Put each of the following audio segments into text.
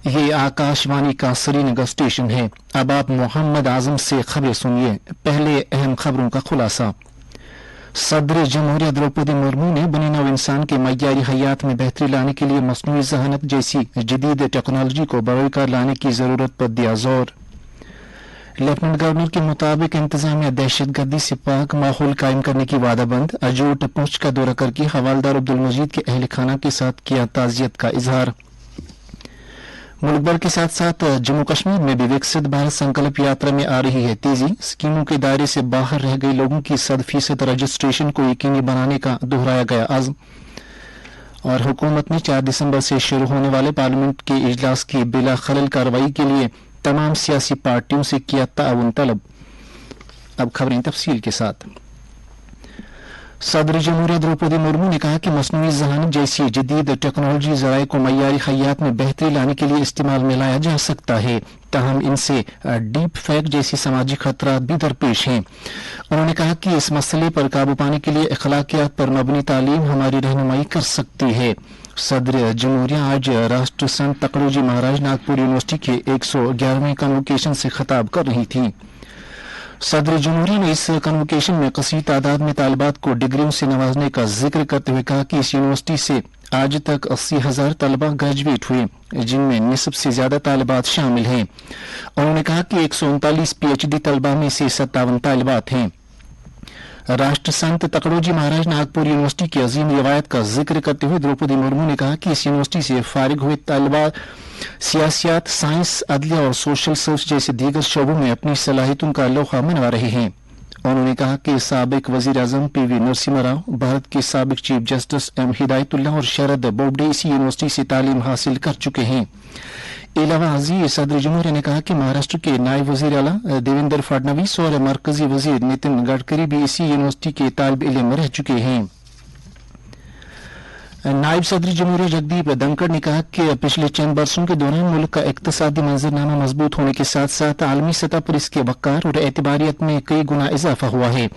ये आकाशवाणी का श्रीनगर स्टेशन है। अब आप मोहम्मद आजम से खबरें सुनिए। पहले अहम खबरों का खुलासा। सदर जमहूरिया द्रौपदी मुर्मू ने बनी नौ इंसान के मय्यारी हयात में बेहतरी लाने के लिए मस्नूई ज़हानत जैसी जदीद टेक्नोलॉजी को बरोकार लाने की जरूरत पर दिया जोर। लेफ्टिनेंट गवर्नर के मुताबिक इंतजामिया दहशतगर्दी से पाक माहौल कायम करने की वादाबंद। अजोट पुंछ का दौरा करके हवालदार अब्दुल मजीद के अहल खाना के साथ किया ताजियत का इजहार। मुल्क भर के साथ साथ जम्मू कश्मीर में भी विकसित भारत संकल्प यात्रा में आ रही है तेजी। स्कीमों के दायरे से बाहर रह गए लोगों की 100% रजिस्ट्रेशन को यकीनी बनाने का दोहराया गया अज़्म। और हुकूमत ने 4 दिसंबर से शुरू होने वाले पार्लियामेंट के इजलास की बिला खलल कार्रवाई के लिए तमाम सियासी पार्टियों से किया ताउन तलब। अब खबरें तफसील के साथ। सदर जमहूरिया द्रौपदी मुर्मू ने कहा कि मस्नूई ज़हानत जैसी जदीद टेक्नोलॉजी ज़राए को मय्यारी हयात में बेहतरी लाने के लिए इस्तेमाल में लाया जा सकता है, ताहम इनसे डीप फेक जैसी समाजी खतरात भी दरपेश हैं। उन्होंने कहा कि इस मसले पर काबू पाने के लिए अखलाकियात पर मबनी तालीम हमारी रहनुमाई कर सकती है। सदर जमहूरिया आज राष्ट्र संत तकड़ोजी महाराज नागपुर यूनिवर्सिटी के 111वें कन्वोकेशन से खिताब कर रही थी। सदर जमहूरिया ने इस कन्वोकेशन में कसीर तादाद में तालिबात को डिग्रियों से नवाजने का जिक्र करते हुए कहा कि इस यूनिवर्सिटी से आज तक 80,000 तलबा ग्रेजुएट हुए, जिनमें निस्ब से ज्यादा तालिबात शामिल हैं। उन्होंने कहा कि 139 PhD तलबा में से 57 तालिबात हैं। राष्ट्र संत तकड़ोजी महाराज नागपुर यूनिवर्सिटी की अजीम रिवायत का जिक्र करते हुए द्रौपदी मुर्मू ने कहा कि इस यूनिवर्सिटी से फारिग हुए तलबा सियासियात, साइंस, अदलिया और सोशल सर्विस जैसे दीगर शोबों में अपनी सलाहियतों का लोहा मनवा रहे हैं। उन्होंने कहा कि साबिक वजीर आजम PV नरसिम्हा राव, भारत के साबिक चीफ जस्टिस M हिदायतुल्लाह और शरद बोबडे इसी यूनिवर्सिटी से तालीम हासिल कर चुके हैं। इलावा अजीज सदर जमहूरिया ने कहा कि महाराष्ट्र के नायब वजीर आला देवेंद्र फडणवीस और मरकजी वजीर नितिन गडकरी भी इसी यूनिवर्सिटी के तालिब इल्म रह चुके हैं। नायब सदर जमहूरिया जगदीप धनखड़ ने कहा कि पिछले चंद बरसों के दौरान मुल्क का इक्तिसादी मंजरनामा मजबूत होने के साथ साथ आलमी सतह पर इसके वक़ार और एतबारियत में कई गुना इजाफा हुआ है।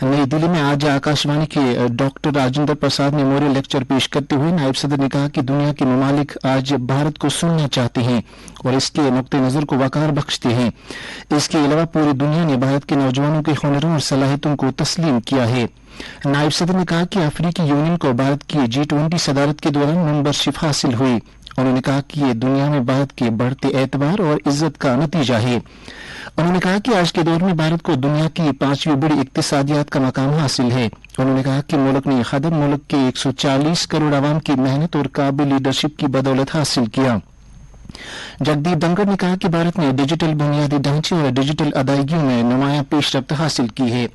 नई दिल्ली में आज आकाशवाणी के doctor Rajendra Prasad memorial lecture पेश करते हुए नायब सदर ने कहा कि दुनिया के ममालिक आज भारत को सुनना चाहते हैं और इसके नुक्ते नजर को वकार बख्शते हैं। इसके अलावा पूरी दुनिया ने भारत के नौजवानों के हुनरों और सलाहियतों को तस्लीम किया है। नायब सदर ने कहा कि अफ्रीकी यूनियन को भारत की G20 सदारत के दौरान मेंबरशिप हासिल हुई। उन्होंने कहा कि ये दुनिया में भारत के बढ़ते एतबार और इज्जत का नतीजा है। उन्होंने कहा कि आज के दौर में भारत को दुनिया की 5वीं बड़ी इक्तिसादियात का मकाम हासिल है। उन्होंने कहा कि मुल्क ने खदम मुल्क के 140 करोड़ आवाम की मेहनत और काबिल लीडरशिप की बदौलत हासिल किया। जगदीप धनखड़ ने कहा कि भारत ने डिजिटल बुनियादी ढांचे और डिजिटल अदायगियों में नुमाया पेशरफ्त हासिल की है।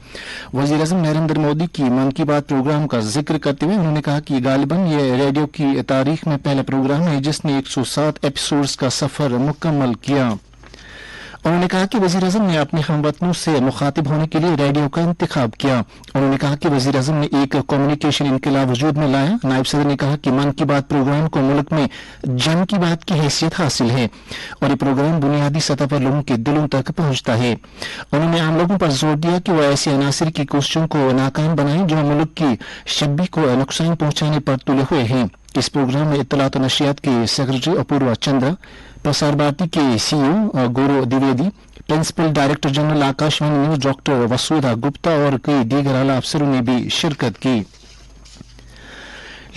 वजीर आज़म नरेंद्र मोदी की मन की बात प्रोग्राम का जिक्र करते हुए उन्होंने कहा कि गालिबन ये रेडियो की तारीख में पहला प्रोग्राम है जिसने 107 एपिसोड्स का सफर मुकम्मल किया। उन्होंने कहा कि वजीर आज़म ने अपने हमवतनों से मुखातिब होने के लिए रेडियो का इंतखाब किया। उन्होंने कहा कि वजीर आज़म ने एक कम्युनिकेशन इनकलाब वजूद में लाया। नायब सदर ने कहा कि मन की बात प्रोग्राम को मुल्क में जन की बात की हैसियत हासिल है और ये प्रोग्राम बुनियादी सतह पर लोगों के दिलों तक पहुंचता है। उन्होंने आम लोगों पर जोर दिया कि वो ऐसे अनासर की कोशिशों को नाकाम बनाएं जो मुल्क की शब्बी को नुकसान पहुंचाने पर तुले हुए हैं। इस प्रोग्राम में इत्तलात और नशियात के सेक्रेटरी अपूर्वा चंद्रा, प्रसार भारती के CEO Gaurav Dwivedi, principal director general Akashvani news doctor Vasudha Gupta और कई दीगर आला अफसरों ने भी शिरकत की।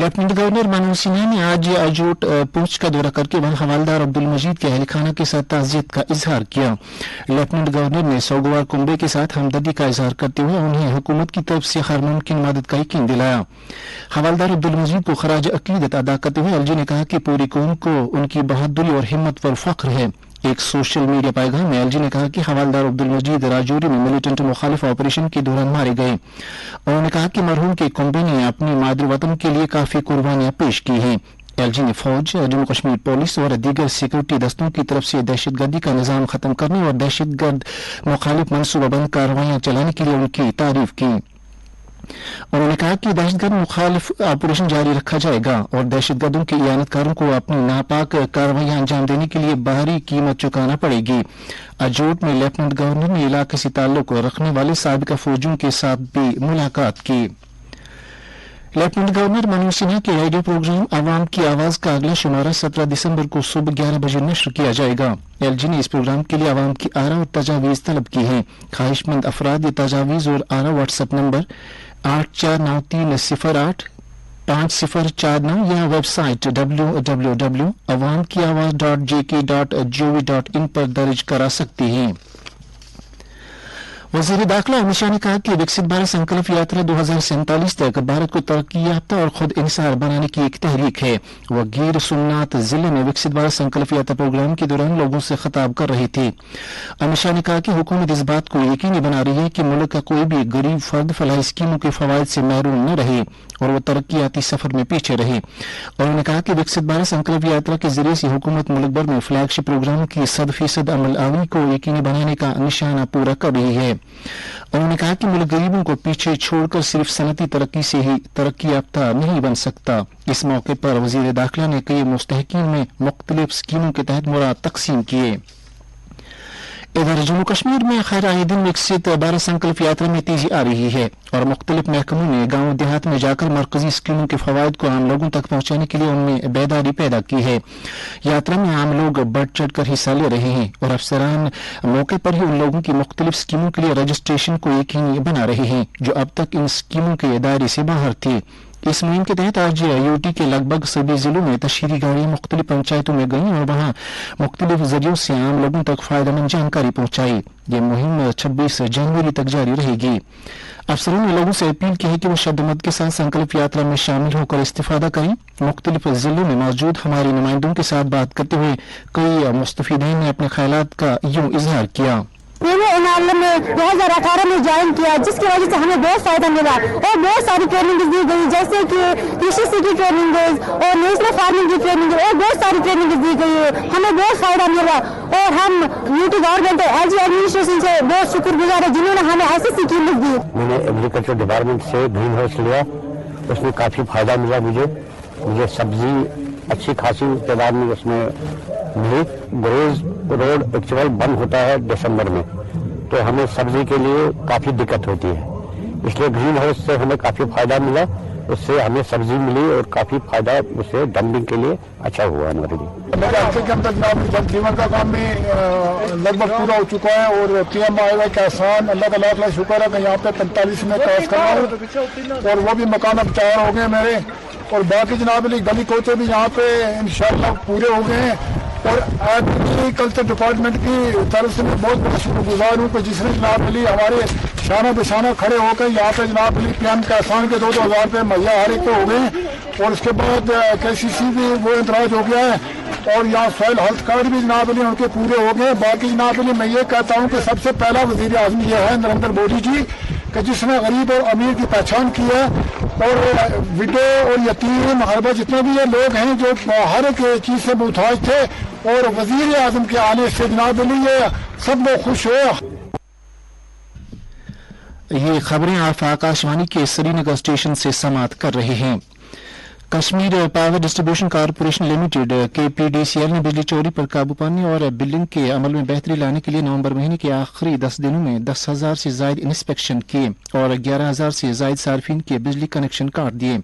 लेफ्टिनेंट गवर्नर मनोज सिन्हा ने आज अजोट पुंछ का दौरा करके वहां हवालदार अब्दुल मजीद के अहल खाना के साथ ताज़ियत का इजहार किया। लेफ्टिनेंट गवर्नर ने सोगवार कुंबे के साथ हमदर्दी का इजहार करते हुए उन्हें हुकूमत की तरफ से हर मुमकिन मदद का यकीन दिलाया। हवालदार अब्दुल मजीद को खराज अकीदत अदा करते हुए LG ने कहा कि पूरी कौम को उनकी बहादुरी और हिम्मत पर फख्र है। एक सोशल मीडिया पैगाम में LG ने कहा कि हवालदार अब्दुल मजीद राजौरी में मिलिटेंट मुखालिफ ऑपरेशन के दौरान मारे गए। उन्होंने कहा कि मरहूम के कुंबे ने अपनी मादर वतन के लिए काफी कुर्बानियां पेश की हैं। LG ने फौज, जम्मू कश्मीर पुलिस और दीगर सिक्योरिटी दस्तों की तरफ से दहशतगर्दी का निजाम खत्म करने और दहशतगर्द मुखालिफ मनसूबाबंद कार्रवाइयां चलाने के लिए उनकी तारीफ की। उन्होंने कहा कि दहशतगर्द मुखालिफ ऑपरेशन जारी रखा जाएगा और दहशतगर्दों के इयानतकारों को अपनी नापाक कार्रवाइयां अंजाम देने के लिए बाहरी कीमत चुकाना पड़ेगी। अजोट में लेफ्टिनेंट गवर्नर ने इलाके से ताल्लुक रखने वाले साबिका फौजियों के साथ भी मुलाकात की। लेफ्टिनेंट गवर्नर मनोज सिन्हा के रेडियो प्रोग्राम आवाम की आवाज का अगला शुमारा 17 दिसंबर को सुबह 11 बजे नश्र किया जाएगा। एलजी ने इस प्रोग्राम के लिए आवाम की आरा और तजावीज तलब की है। ख्वाहिशमंद अफराद ये तजावीज और आरा व्हाट्सएप नंबर 8493085049 या वेबसाइट www.awamkiawaz.jk.gov.in पर दर्ज करा सकते हैं। वजीर दाखिला अमित शाह ने कहा कि विकसित भारत संकल्प यात्रा 2047 तक भारत को तरक्की याफ्ता और खुद इंसार बनाने की एक तहरीक है। वह गिर सोमनाथ जिले में विकसित भारत संकल्प यात्रा प्रोग्राम के दौरान लोगों से खिताब कर रहे थे। अमित शाह ने कहा कि हुकूमत इस बात को यकीनी बना रही है कि मुल्क का कोई भी गरीब फर्द फलाही स्कीमों के फवायद से महरूम न रहे और वह तरक्याती सफर में पीछे रहे। उन्होंने कहा कि विकसित भारत संकल्प यात्रा के जरिए से हुकूमत मुल्क भर में फ्लैगशिप प्रोग्राम की 100% अमल आवरी को यकीनी बनाने का निशाना पूरा कर रही है। उन्होंने कहा कि मुल्क गरीबों को पीछे छोड़कर सिर्फ सनती तरक्की से ही तरक्की याफ्ता नहीं बन सकता। इस मौके पर वजीर दाखिला ने कई मुस्तहकीन में मुख्तलिफ स्कीमों के तहत मुराद तकसीम किए। इधर जम्मू कश्मीर में खैर आए दिन विकसित भारत संकल्प यात्रा में तेजी आ रही है और मुख्तलिफ महकमों ने गांव देहात में जाकर मरकजी स्कीमों के फवायद को आम लोगों तक पहुंचाने के लिए उनमें बेदारी पैदा की है। यात्रा में आम लोग बढ़ चढ़ कर हिस्सा ले रहे हैं और अफसरान मौके पर ही उन लोगों की मुख्तलिफ स्कीमों के लिए रजिस्ट्रेशन को यकीनी बना रहे हैं जो अब तक इन स्कीमों के दायरे से बाहर थे। इस मुहिम के तहत आज यूटी के लगभग सभी जिलों में तशहीरी गाड़ियां मुख्तलिफ पंचायतों में गईं और वहां मुख्तलिफ जरियों से आम लोगों तक फायदेमंद जानकारी पहुंचाई। ये मुहिम 26 जनवरी तक जारी रहेगी। अफसरों ने लोगों से अपील की है कि वो शद्दमत के साथ संकल्प यात्रा में शामिल होकर इस्तिफादा करें। मुख्तलिफ जिलों में मौजूद हमारे नुमाइंदों के साथ बात करते हुए कई मुस्तफीदीन ने अपने ख्यालात का यूं इजहार किया। मैंने एनआरएल में 2018 में ज्वाइन किया जिसकी वजह से हमें बहुत फायदा मिला और बहुत सारी ट्रेनिंग दी गई जैसे कि पीसीसी की ट्रेनिंग और नेशनल फार्मिंग की ट्रेनिंग और बहुत सारी ट्रेनिंग दी गई है। हमें बहुत फायदा मिला और हम यूटी गवर्नमेंट एलजी एडमिनिस्ट्रेशन से बहुत शुक्रगुजार है जिन्होंने हमें ऐसी स्कीम दी। मैंने एग्रीकल्चर डिपार्टमेंट से ग्रीन हाउस लिया, उसमें काफ़ी फायदा मिला मुझे सब्जी अच्छी खासी तादाद में उसमें मिली। ग्रोज रोड एक्चुअल बंद होता है दिसंबर में तो हमें सब्जी के लिए काफ़ी दिक्कत होती है, इसलिए ग्रीन हाउस से हमें काफ़ी फायदा मिला। उससे हमें सब्जी मिली और काफ़ी फायदा उससे डंपिंग के लिए अच्छा हुआ हमारे लिए। मेरे हफ्ते के अंदर जल जीवन का काम भी लगभग पूरा हो चुका है और पीएम आएगा के आसान अल्लाह ताला का शुक्र है कि यहाँ पे 45 में क्रॉस कर रहा हूँ और वो भी मकान अब 4 हो गए मेरे और बाकी जनाब गली कोचे भी यहाँ पे इंशाल्लाह पूरे हो गए हैं। और एग्रीकल्चर डिपार्टमेंट की तरफ से मैं बहुत बहुत शुक्रगुजार हूँ कि जिसने जनाब अली हमारे शाना बशाना खड़े होकर यहाँ पे जनाब अली पीएम के आसान के 2-2 हज़ार रुपये मुहैया हर एक को हो गए और उसके बाद केसीसी भी वो इंतराज हो गया है और यहाँ सॉइल हेल्थ कार्ड भी जनाब अली उनके पूरे हो गए। बाकी जनाब अली मैं ये कहता हूँ कि सबसे पहला वजीर आज़म ये है नरेंद्र मोदी जी कि जिसने गरीब और अमीर की पहचान की है और विडो और यतीम हरबा जितने भी ये लोग हैं जो हर एक चीज़ से मुहताज थे और वजीर आज़म के आने से जनाब अली ये सब लोग खुश हो। ये खबरें आप आकाशवाणी के श्रीनगर स्टेशन से समाप्त कर रहे हैं। Kashmir power distribution corporation limited KPDCL ने बिजली चोरी पर काबू पाने और बिलिंग के अमल में बेहतरी लाने के लिए नवंबर महीने के आखिरी 10 दिनों में 10,000 से ज्यादा इंस्पेक्शन किए और 11,000 से ज्यादा सार्फिन के बिजली कनेक्शन काट दिए।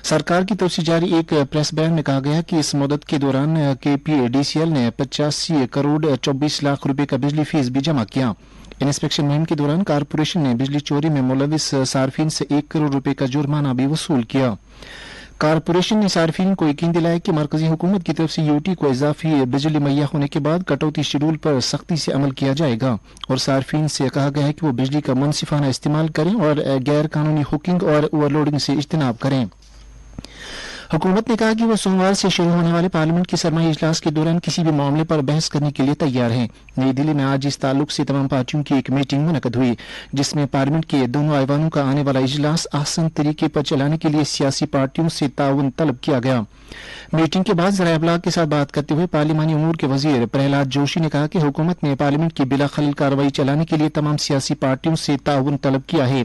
सरकार की तरफ से जारी एक प्रेस बयान में कहा गया कि इस मुद्दत के दौरान KPDCL ने 85 करोड़ 24 लाख रुपए का बिजली फीस भी जमा किया। इंस्पेक्शन मुहिम के दौरान कॉरपोरेशन ने बिजली चोरी में मुलविस सार्फिन से 1 करोड़ रुपए का जुर्माना भी वसूल किया। कॉरपोरेशन ने सार्फिन को यकीन दिलाया कि मरकजी हुकूमत की तरफ से यूटी को इजाफी बिजली मुहैया होने के बाद कटौती शेड्यूल पर सख्ती से अमल किया जाएगा और सार्फिन से कहा गया है कि वो बिजली का मुनसिफाना इस्तेमाल करें और गैर कानूनी हुकिंग और ओवरलोडिंग से इज्तनाब करें। हुकूमत ने कहा कि वह सोमवार से शुरू होने वाले पार्लियामेंट के सरमाही इजलास के दौरान किसी भी मामले पर बहस करने के लिए तैयार है। नई दिल्ली में आज इस ताल्लुक से तमाम पार्टियों की एक मीटिंग मुनक्कद हुई जिसमें पार्लियामेंट के दोनों ऐवानों का आने वाला इजलास आसान तरीके पर चलाने के लिए सियासी पार्टियों से ताउन तलब किया गया। मीटिंग के बाद ज़राए अबलाग के साथ बात करते हुए पार्लिमानी उमूर के वजीर प्रहलाद जोशी ने कहा कि हुकूमत ने पार्लियामेंट की बिला खलल कार्रवाई चलाने के लिए तमाम सियासी पार्टियों से ताउन तलब किया है।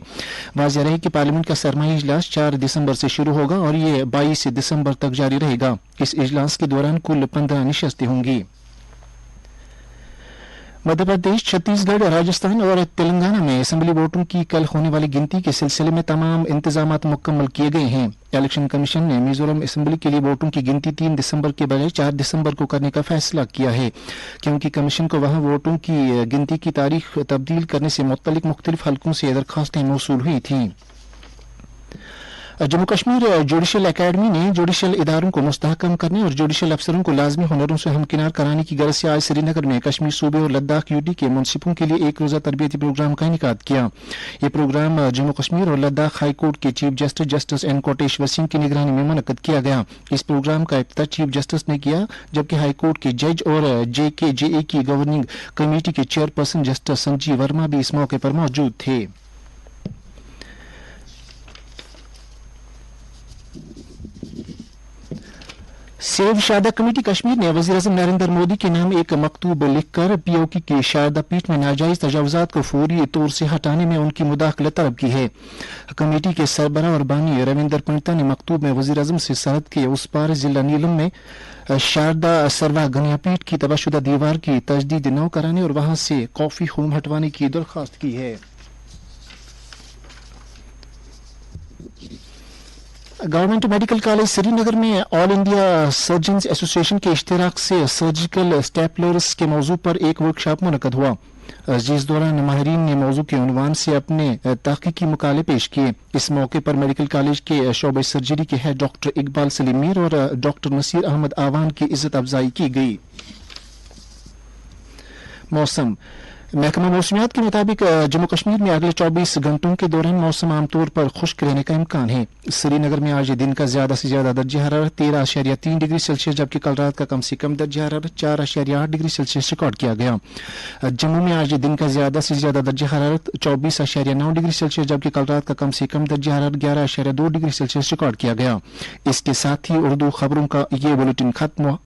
वाज़ेह रहे कि पार्लियामेंट का सरमाही इजलास 4 दिसंबर से शुरू होगा और ये 22 दिसंबर तक जारी रहेगा। इस इजलास के दौरान कुल 15 नशस्तें होंगी। मध्य प्रदेश, छत्तीसगढ़, राजस्थान और तेलंगाना में असेंबली वोटों की कल होने वाली गिनती के सिलसिले में तमाम इंतजामात मुकम्मल किए गए हैं। इलेक्शन कमीशन ने मिजोरम असेंबली के लिए वोटों की गिनती 3 दिसंबर के बजाय 4 दिसंबर को करने का फैसला किया है, क्योंकि कमीशन को वहां वोटों की गिनती की तारीख तब्दील करने से मुख्तलिफ हलकों से दरखास्तें मौसूल हुई थीं। जम्मू कश्मीर जुडिशल अकेडमी ने जुडिशल इदारों को मुस्तहकम करने और जुडिशल अफसरों को लाजमी हुनरों से हमकिनार कराने की गर्ज से आज श्रीनगर में कश्मीर सूबे और लद्दाख यूटी के मुंसिफों के लिए एक रोजा तरबियती प्रोग्राम का इनेकाद किया। ये प्रोग्राम जम्मू कश्मीर और लद्दाख हाई कोर्ट के चीफ जस्टिस एन कोटेश वसीम की निगरानी में मुनक्कद किया गया। इस प्रोग्राम का इफ्तिताह चीफ जस्टिस ने किया, जबकि हाई कोर्ट के जज और JKJA की गवर्निंग कमेटी के चेयरपर्सन जस्टिस संजीव वर्मा भी इस मौके पर मौजूद थे। सेव शारदा कमेटी कश्मीर ने वज़ीर-ए-आज़म नरेंद्र मोदी के नाम एक मकतूब लिखकर POK की शारदा पीठ में नाजायज तजावुजात को फौरी तौर से हटाने में उनकी मुदाखलत तलब की है। कमेटी के सरबराह और बानी रविंदर पंडिता ने मकतूब में वज़ीर-ए-आज़म से सरहद के उस पार जिला नीलम में शारदा सरवा गनिया पीठ की तबाहशुदा दीवार की तजदीद नौ कराने और वहां से कॉफी होम हटवाने की दरख्वास्त की है। गवर्नमेंट मेडिकल कॉलेज श्रीनगर में ऑल इंडिया सर्जन्स एसोसिएशन के इश्तिराक से सर्जिकल स्टेपलर्स के मौजू पर एक वर्कशॉप मुनक्कद हुआ, जिस दौरान माहिरीन ने मौजू के उन्वान से अपने तहकीकी मुकाले पेश किए। इस मौके पर मेडिकल कॉलेज के शोबे सर्जरी के हेड डॉक्टर इकबाल सलीम मीर और डॉक्टर नसीर अहमद आवान की इज्जत अफजाई की गई। मौसम महकमा मौसमियात के मुताबिक जम्मू कश्मीर में अगले 24 घंटों के दौरान मौसम आमतौर पर खुश्क रहने का इम्कान है। श्रीनगर में आज दिन का ज्यादा से ज्यादा दर्जा हरारत 13.3 डिग्री सेल्सियस, जबकि कल रात का कम से कम दर्जा हरारत 4.8 डिग्री सेल्सियस रिकॉर्ड किया गया। जम्मू में आज दिन का ज्यादा से ज्यादा दर्जा हरारत 24.9 डिग्री सेल्सियस, जबकि कल रात का कम से कम दर्जा हरारत 11.2 डिग्री सेल्सियस रिकॉर्ड किया गया। इसके साथ ही उर्दू खबरों का ये बुलेटिन खत्म हुआ।